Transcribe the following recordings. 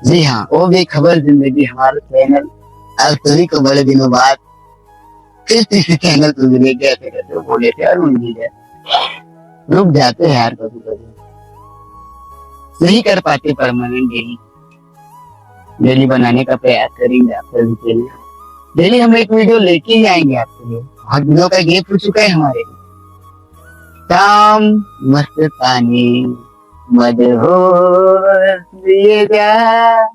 जी हाँ, वो भी खबर जिंदगी हमारा चैनल आज सभी को बड़े दिनों बाद फिर किसी चैनल पर मिले गए थे, तो बोले थे और मिल गए। रुक जाते हैं यार कभी कभी, नहीं कर पाते परमानेंट डेली। डेली बनाने का प्रयास करेंगे आप सभी के लिए। डेली हम एक वीडियो लेके ही आएंगे आपके लिए। बहुत दिनों का गैप हो चुका है हमारे लिए। शाम मस्तानी मदहोश लिए जा,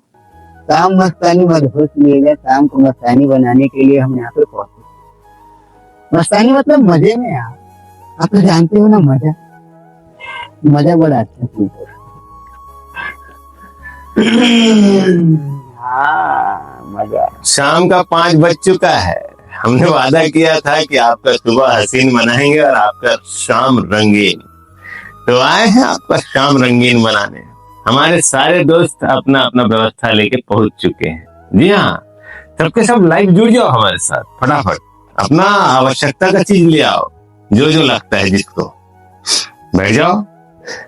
शाम मस्तानी मदहोश लिए जा। शाम को मस्तानी बनाने के लिए हम यहाँ पे पहुंचे। मस्तानी मतलब मजे में यार, आप तो जानते हो ना, मजा मजा बड़ा अच्छा चीज है। हाँ मजा। शाम का 5 बज चुका है। हमने वादा किया था कि आपका सुबह हसीन बनाएंगे और आपका शाम रंगीन। तो आए हैं आपका शाम रंगीन बनाने। हमारे सारे दोस्त अपना अपना व्यवस्था लेके पहुंच चुके हैं। जी हाँ, सबके सब लाइव जुड़ जाओ हमारे साथ। फटाफट अपना आवश्यकता का चीज ले आओ, जो जो लगता है जिसको। बैठ जाओ,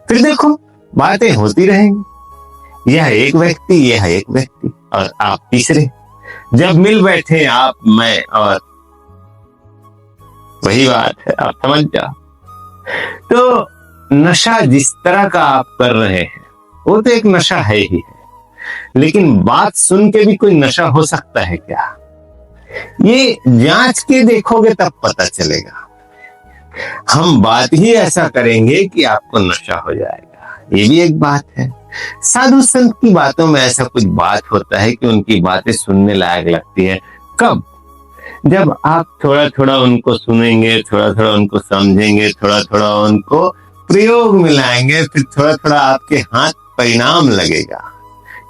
फिर देखो बातें होती रहेंगी। यह एक व्यक्ति, यह एक व्यक्ति और आप तीसरे। जब मिल बैठे आप, मैं और, वही बात है, आप समझ जाओ। तो नशा जिस तरह का आप कर रहे हैं वो तो एक नशा है ही है, लेकिन बात सुन के भी कोई नशा हो सकता है क्या? ये जांच के देखोगे तब पता चलेगा। हम बात ही ऐसा करेंगे कि आपको नशा हो जाएगा, ये भी एक बात है। साधु संत की बातों में ऐसा कुछ बात होता है कि उनकी बातें सुनने लायक लगती है। कब? जब आप थोड़ा थोड़ा उनको सुनेंगे, थोड़ा थोड़ा उनको समझेंगे, थोड़ा थोड़ा उनको प्रयोग मिलाएंगे, फिर थोड़ा थोड़ा आपके हाथ परिणाम लगेगा।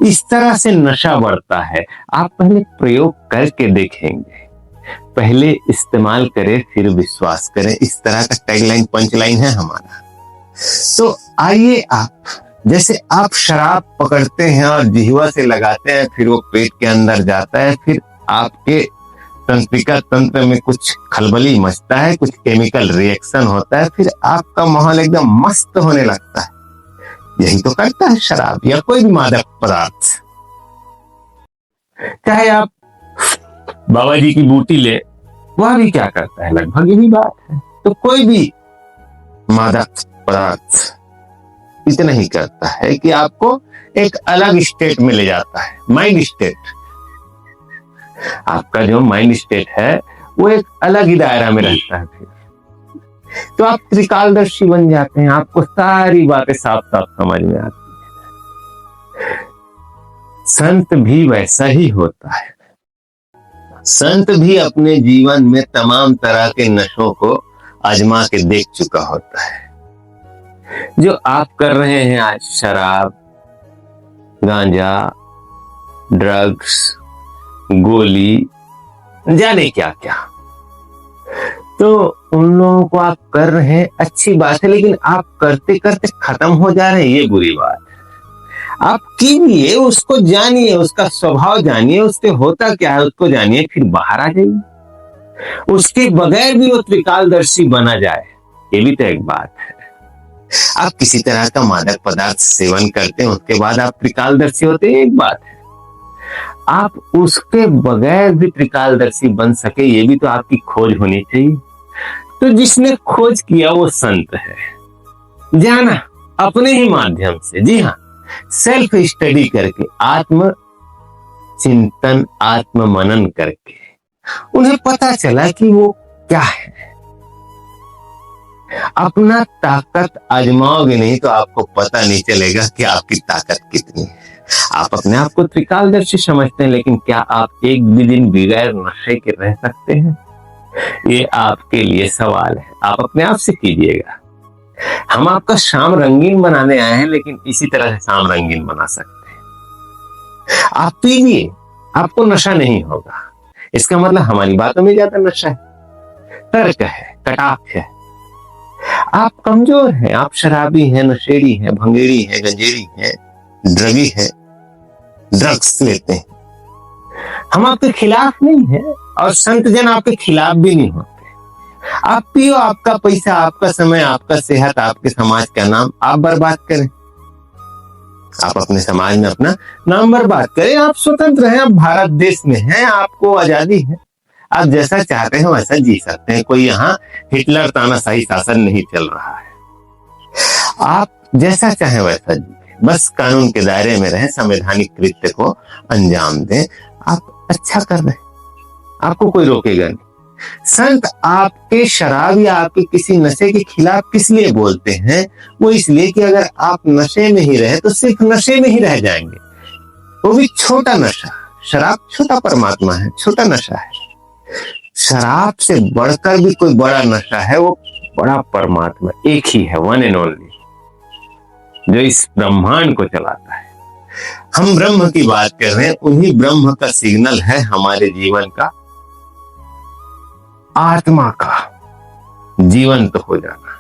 इस तरह से नशा बढ़ता है। आप पहले प्रयोग करके देखेंगे, पहले इस्तेमाल करें फिर विश्वास करें। इस तरह का टैगलाइन, पंचलाइन है हमारा। तो आइए आप, जैसे आप शराब पकड़ते हैं और जिह्वा से लगाते हैं, फिर वो पेट के अंदर जाता है, फिर आपके तंत्रिका तंत्र में कुछ खलबली मचता है, कुछ केमिकल रिएक्शन होता है, फिर आपका माहौल एकदम मस्त होने लगता है। यही तो करता है शराब या कोई भी मादक पदार्थ। चाहे आप बाबा जी की बूटी ले, वह भी क्या करता है, लगभग यही बात है। तो कोई भी मादक पदार्थ इतना ही करता है कि आपको एक अलग स्टेट में ले जाता है, माइंड स्टेट। आपका जो माइंड स्टेट है वो एक अलग ही दायरा में रहता है। फिर तो आप त्रिकालदर्शी बन जाते हैं, आपको सारी बातें साफ साफ समझ में आती है। संत भी वैसा ही होता है। संत भी अपने जीवन में तमाम तरह के नशों को आजमा के देख चुका होता है। जो आप कर रहे हैं आज, शराब, गांजा, ड्रग्स, गोली, जाने क्या क्या, तो उन लोगों को आप कर रहे हैं, अच्छी बात है, लेकिन आप करते करते खत्म हो जा रहे हैं, ये बुरी बात है। आप कीजिए, उसको जानिए, उसका स्वभाव जानिए, उससे होता क्या है उसको जानिए, फिर बाहर आ जाइए। उसके बगैर भी वो त्रिकालदर्शी बना जाए, ये भी तो एक बात है। आप किसी तरह का मादक पदार्थ सेवन करते हैं, उसके बाद आप त्रिकालदर्शी होते हैं, एक बात है। आप उसके बगैर भी त्रिकालदर्शी बन सके, ये भी तो आपकी खोज होनी चाहिए। तो जिसने खोज किया वो संत है, जाना अपने ही माध्यम से। जी हाँ, सेल्फ स्टडी करके, आत्म चिंतन, आत्म मनन करके उन्हें पता चला कि वो क्या है। अपना ताकत आजमाओगे नहीं तो आपको पता नहीं चलेगा कि आपकी ताकत कितनी है। आप अपने आप को त्रिकालदर्शी समझते हैं, लेकिन क्या आप एक भी दिन बगैर नशे के रह सकते हैं? ये आपके लिए सवाल है, आप अपने आप से कीजिएगा। हम आपका शाम रंगीन बनाने आए हैं, लेकिन इसी तरह से शाम रंगीन बना सकते हैं। आप पीजिए, आपको नशा नहीं होगा। इसका मतलब हमारी बातों में ज्यादा नशा है, तर्क है, कटाक्ष है। आप कमजोर हैं, आप शराबी हैं, नशेड़ी हैं, भंगेड़ी हैं, गंजेड़ी हैं, ड्रगी हैं, ड्रग्स लेते हैं। हम आपके खिलाफ नहीं हैं और संत जन आपके खिलाफ भी नहीं होते। आप पियो, आपका पैसा, आपका समय, आपका सेहत, आपके समाज का नाम आप बर्बाद करें। आप अपने समाज में अपना नाम बर्बाद करें। आप स्वतंत्र हैं, आप भारत देश में हैं, आपको आजादी है, आप जैसा चाहते हैं वैसा जी सकते हैं। कोई यहाँ हिटलर तानाशाही शासन नहीं चल रहा है। आप जैसा चाहें वैसा जी, बस कानून के दायरे में रहें, संवैधानिक कृत्य को अंजाम दें। आप अच्छा कर रहे हैं, आपको कोई रोकेगा नहीं। संत आपके शराब या आपके किसी नशे के खिलाफ किस लिए बोलते हैं? वो इसलिए कि अगर आप नशे में ही रहे तो सिर्फ नशे में ही रह जाएंगे, वो भी छोटा नशा। शराब छोटा परमात्मा है, छोटा नशा है। शराब से बढ़कर भी कोई बड़ा नशा है, वो बड़ा परमात्मा एक ही है, वन एंड ओनली, जो इस ब्रह्मांड को चलाता है। हम ब्रह्म की बात कर रहे हैं, उन्हीं ब्रह्म का सिग्नल है हमारे जीवन का, आत्मा का जीवंत हो जाना,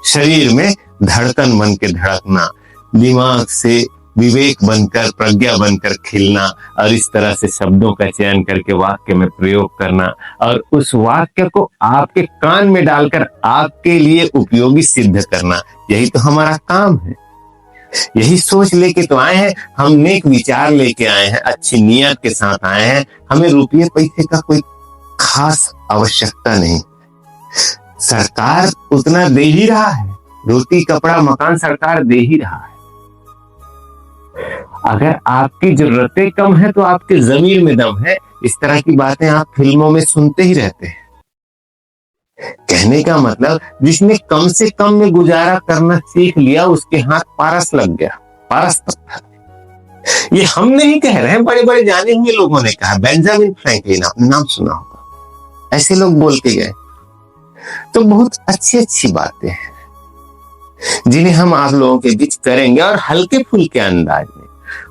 शरीर में धड़कन बन के धड़कना, दिमाग से विवेक बनकर प्रज्ञा बनकर खिलना, और इस तरह से शब्दों का चयन करके वाक्य में प्रयोग करना, और उस वाक्य को आपके कान में डालकर आपके लिए उपयोगी सिद्ध करना। यही तो हमारा काम है। यही सोच लेके तो आए हैं हम, नेक विचार लेके आए हैं, अच्छी नीयत के साथ आए हैं। हमें रुपये पैसे का कोई खास आवश्यकता नहीं। सरकार उतना दे ही रहा है, रोटी कपड़ा मकान सरकार दे ही रहा है। अगर आपकी जरूरतें कम है तो आपके जमीर में दम है। इस तरह की बातें आप फिल्मों में सुनते ही रहते हैं। कहने का मतलब, जिसने कम से कम में गुजारा करना सीख लिया उसके हाथ पारस लग गया, पारस पत्थर। ये हम नहीं कह रहे हैं, बड़े बड़े जाने हुए लोगों ने कहा। बेंजामिन फ्रैंकलिन, आपने नाम सुना होगा, ऐसे लोग बोल के गए। तो बहुत अच्छी अच्छी बातें हैं जिन्हें हम आप लोगों के बीच करेंगे, और हल्के फुल्के अंदाज में।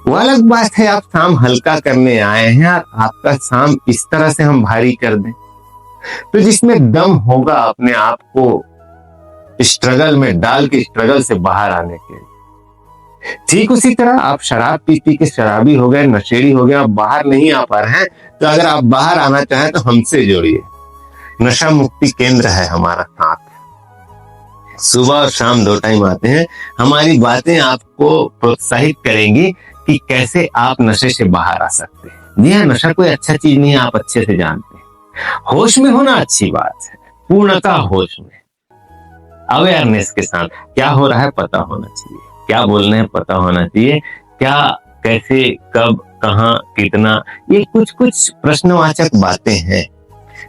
वो अलग बात है आप शाम हल्का करने आए हैं और आपका शाम इस तरह से हम भारी कर दें, तो जिसमें दम होगा अपने आप को स्ट्रगल में डाल के स्ट्रगल से बाहर आने के लिए। ठीक उसी तरह आप शराब पी पी के शराबी हो गए, नशेड़ी हो गए, आप बाहर नहीं आ पा रहे हैं, तो अगर आप बाहर आना चाहें तो हमसे जोड़िए। नशा मुक्ति केंद्र है हमारा साथ, सुबह और शाम 2 टाइम आते हैं। हमारी बातें आपको प्रोत्साहित करेंगी कि कैसे आप नशे से बाहर आ सकते हैं। जी हाँ, नशा कोई अच्छा चीज नहीं है, आप अच्छे से जानते हैं। होश में होना अच्छी बात है, पूर्णतः होश में, अवेयरनेस के साथ। क्या हो रहा है पता होना चाहिए, क्या बोलना है पता होना चाहिए, क्या कैसे कब कहाँ कितना, ये कुछ कुछ प्रश्नवाचक बातें हैं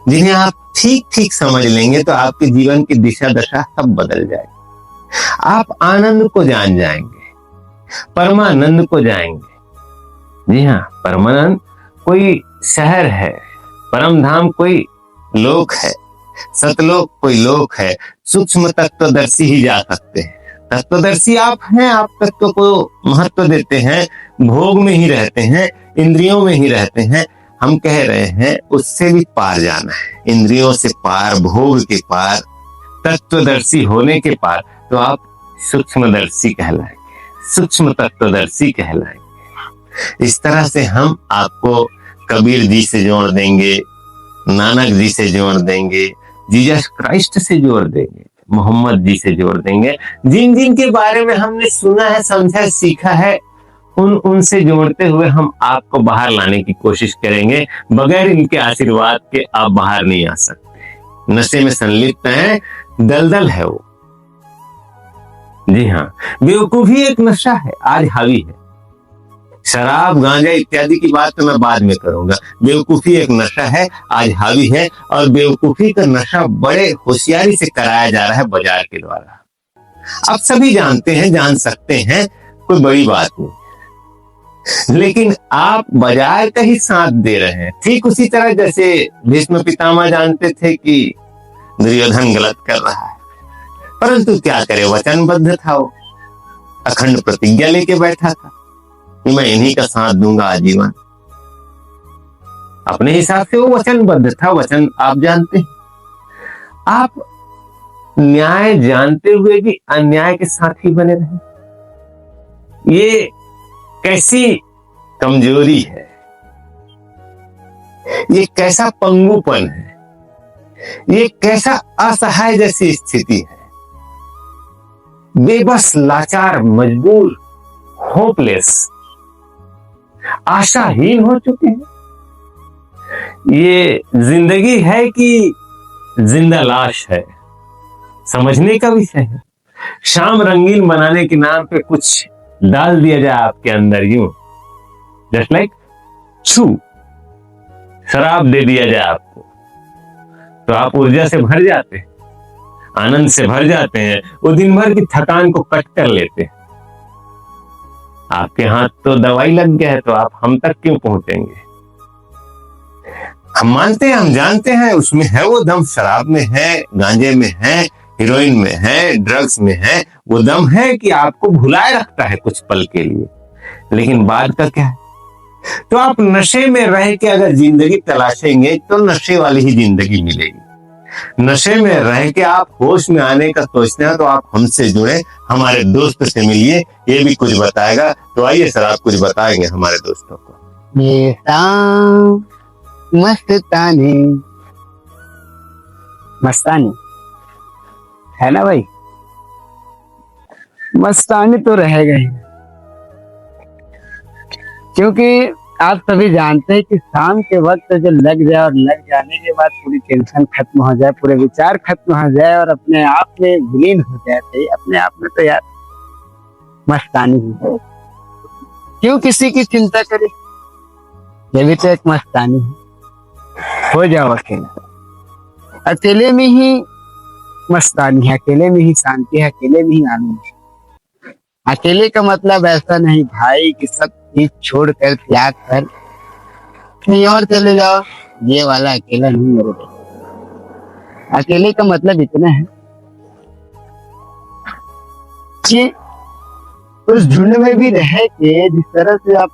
जिन्हें आप ठीक ठीक समझ लेंगे तो आपके जीवन की दिशा दशा सब बदल जाएगी। आप आनंद को जान जाएंगे, परमानंद को जाएंगे। जी हाँ, परमानंद कोई शहर है, परम धाम कोई लोक है, सतलोक कोई लोक है। सूक्ष्म तत्वदर्शी ही जा सकते हैं। तत्वदर्शी आप हैं, आप तत्व को महत्व देते हैं, भोग में ही रहते हैं, इंद्रियों में ही रहते हैं। हम कह रहे हैं उससे भी पार जाना है, इंद्रियों से पार, भोग के पार, तत्वदर्शी होने के पार। तो आप सूक्ष्मदर्शी कहलाएंगे, सूक्ष्म तत्वदर्शी कहलाएंगे। इस तरह से हम आपको कबीर जी से जोड़ देंगे, नानक जी से जोड़ देंगे, जीसस क्राइस्ट से जोड़ देंगे, मोहम्मद जी से जोड़ देंगे। जिन जिन के बारे में हमने सुना है, समझा, सीखा है, उनसे जोड़ते हुए हम आपको बाहर लाने की कोशिश करेंगे। बगैर इनके आशीर्वाद के आप बाहर नहीं आ सकते। नशे में संलिप्त हैं, दलदल है वो। जी हाँ, बेवकूफी एक नशा है, आज हावी है। शराब गांजा इत्यादि की बात तो मैं बाद में करूंगा। बेवकूफी एक नशा है, आज हावी है, और बेवकूफी का नशा बड़े होशियारी से कराया जा रहा है बाजार के द्वारा। आप सभी जानते हैं, जान सकते हैं, कोई बड़ी बात नहीं, लेकिन आप बाजार का ही साथ दे रहे हैं। ठीक उसी तरह जैसे भीष्म पितामह जानते थे कि दुर्योधन गलत कर रहा है, परंतु क्या करे, वचनबद्ध था वो, अखंड प्रतिज्ञा लेके बैठा था कि मैं इन्हीं का साथ दूंगा आजीवन। अपने हिसाब से वो वचनबद्ध था, वचन आप जानते हैं। आप न्याय जानते हुए भी अन्याय के साथ ही बने रहे, ये कैसी कमजोरी है, ये कैसा पंगुपन है, ये कैसा असहाय जैसी स्थिति है। बेबस, लाचार, मजबूर होपलेस, आशाहीन हो चुके हैं। ये जिंदगी है कि जिंदा लाश है, समझने का विषय है। शाम रंगीन बनाने के नाम पे कुछ डाल दिया जाए आपके अंदर, यूं जस्ट लाइक छू शराब दे दिया जाए आपको, तो आप ऊर्जा से भर जाते हैं, आनंद से भर जाते हैं, वो दिन भर की थकान को कट कर लेते हैं। आपके हाथ तो दवाई लग गया है, तो आप हम तक क्यों पहुंचेंगे? हम मानते हैं, हम जानते हैं, उसमें है वो दम, शराब में है, गांजे में है, हीरोइन में है, ड्रग्स में है, वो दम है कि आपको भुलाए रखता है कुछ पल के लिए, लेकिन बाद का क्या है? तो आप नशे में रह के अगर जिंदगी तलाशेंगे तो नशे वाली ही जिंदगी मिलेगी। नशे में रह के आप होश में आने का सोचते हैं तो आप हमसे जुड़े, हमारे दोस्त से मिलिए, ये भी कुछ बताएगा। तो आइए सर, आप कुछ बताएंगे हमारे दोस्तों को। ये शाम मस्तानी, मस्तानी है ना भाई, मस्तानी तो रहेगा ही, क्योंकि आप सभी जानते हैं कि शाम के वक्त जो लग जाए और लग जाने के बाद पूरी टेंशन खत्म हो जाए, पूरे विचार खत्म हो जाए और अपने आप में विलीन हो जाए, तो अपने आप में तो यार मस्तानी ही है। क्यों किसी की चिंता करे, ये भी तो एक मस्तानी है। हो जाओ अकेला, अकेले में ही मस्तानी है, अकेले में ही शांति है, अकेले में ही आनंद है। अकेले का मतलब ऐसा नहीं भाई कि सब चीज छोड़कर त्याग कर कहीं और चले जाओ, ये वाला अकेला नहीं मेरे लिए। अकेले का मतलब इतना है कि उस झुंड में भी रह के जिस तरह से आप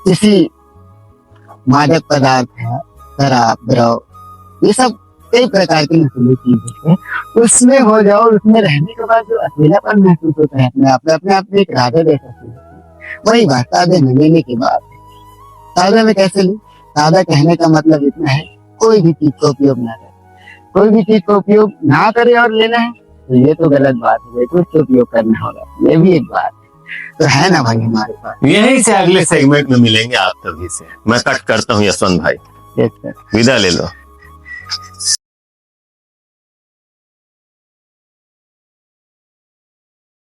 किसी मादक पदार्थ है, शराब, द्रव, ये सब कई प्रकार की नशीली चीजें हैं, उसमें हो जाओ, उसमें रहने के बाद जो अकेलापन महसूस होता है अपने आप में एक राधा जैसा फील होता है। वही बात सादे में लेने के बाद, सादा में कैसे ले, सादा कहने का मतलब इतना है कोई भी चीज का उपयोग ना करे, कोई भी चीज का उपयोग ना करे और लेना है तो ये तो गलत बात है, तो उसका उपयोग करना होगा, ये भी एक बात है। तो है ना भाई हमारे पास। यहीं से अगले सेगमेंट में मिलेंगे आप सभी से। मैं कट करता हूँ यशवंत भाई, यस सर, विदा ले लो।